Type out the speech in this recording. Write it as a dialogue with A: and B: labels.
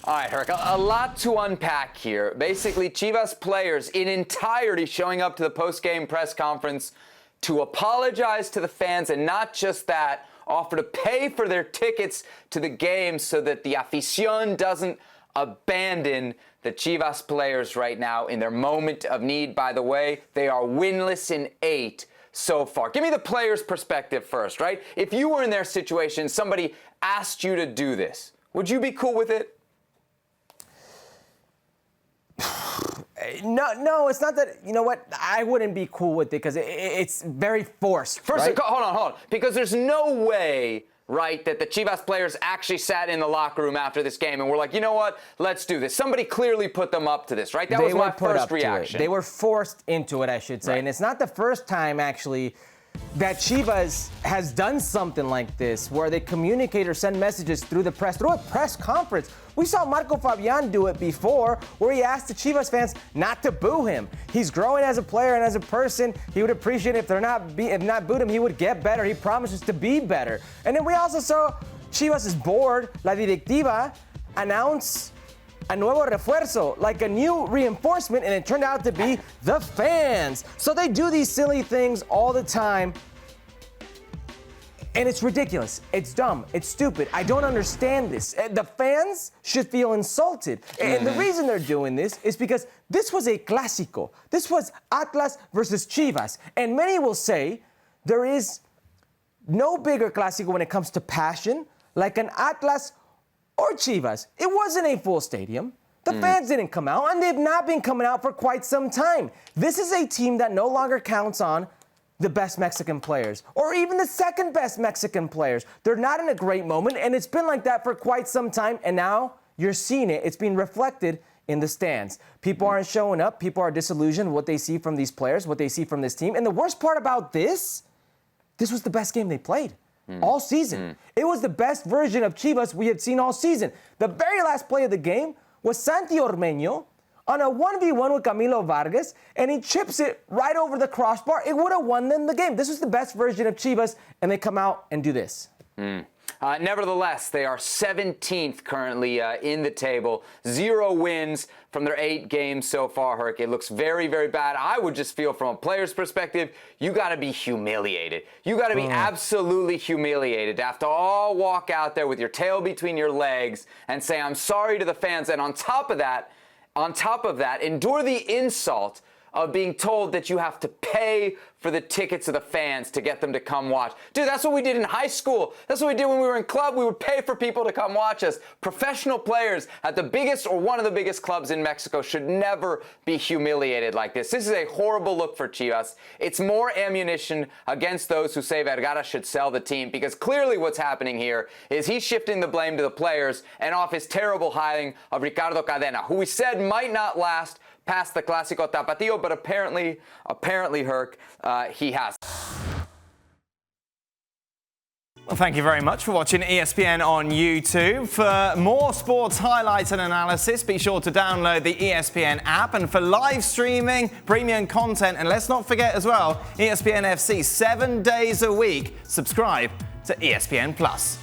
A: All right, Herc, a lot to unpack here. Basically, Chivas players in entirety showing up to the post-game press conference to apologize to the fans, and not just that, offer to pay for their tickets to the game so that the afición doesn't abandon the Chivas players right now in their moment of need. By the way, they are winless in 8 so far. Give me the players' perspective first, right? If you were in their situation, somebody asked you to do this, would you be cool with it?
B: No, it's not that. You know what? I wouldn't be cool with it because it's very forced.
A: First,
B: right?
A: hold on. Because there's no way, right, that the Chivas players actually sat in the locker room after this game and were like, you know what? Let's do this. Somebody clearly put them up to this, right? That was my first reaction.
B: They were forced into it, I should say. Right. And it's not the first time, actually, that Chivas has done something like this, where they communicate or send messages through the press, through a press conference. We saw Marco Fabian do it before, where he asked the Chivas fans not to boo him. He's growing as a player and as a person. He would appreciate it if not booed him, he would get better. He promises to be better. And then we also saw Chivas' board, La Directiva, announce a nuevo refuerzo, like a new reinforcement, and it turned out to be the fans. So they do these silly things all the time, and it's ridiculous. It's dumb. It's stupid. I don't understand this. The fans should feel insulted. And the reason they're doing this is because this was a clásico. This was Atlas versus Chivas. And many will say there is no bigger clásico when it comes to passion like an Atlas or Chivas. It wasn't a full stadium. The fans didn't come out, and they've not been coming out for quite some time. This is a team that no longer counts on the best Mexican players, or even the second best Mexican players. They're not in a great moment, and it's been like that for quite some time, and now you're seeing it. It's being reflected in the stands. People aren't showing up. People are disillusioned with what they see from these players, what they see from this team. And the worst part about this was the best game they played all season. It was the best version of Chivas we had seen all season. The very last play of the game was Santi Ormeño on a 1v1 with Camilo Vargas, and he chips it right over the crossbar. It would have won them the game. This was the best version of Chivas, and they come out and do this.
A: Nevertheless, they are 17th currently in the table. 0 wins from their 8 games so far, Herc. It looks very, very bad. I would just feel from a player's perspective, you got to be humiliated. You got to be absolutely humiliated to have to all walk out there with your tail between your legs and say, I'm sorry to the fans. And on top of that, endure the insult of being told that you have to pay for the tickets of the fans to get them to come watch. Dude, that's what we did in high school. That's what we did when we were in club. We would pay for people to come watch us. Professional players at the biggest or one of the biggest clubs in Mexico should never be humiliated like this. This is a horrible look for Chivas. It's more ammunition against those who say Vergara should sell the team, because clearly what's happening here is he's shifting the blame to the players and off his terrible hiring of Ricardo Cadena, who we said might not last past the Clásico Tapatío, but apparently, Herc, he has.
C: Well, thank you very much for watching ESPN on YouTube. For more sports highlights and analysis, be sure to download the ESPN app. And for live streaming, premium content, and let's not forget as well, ESPN FC 7 days a week. Subscribe to ESPN Plus.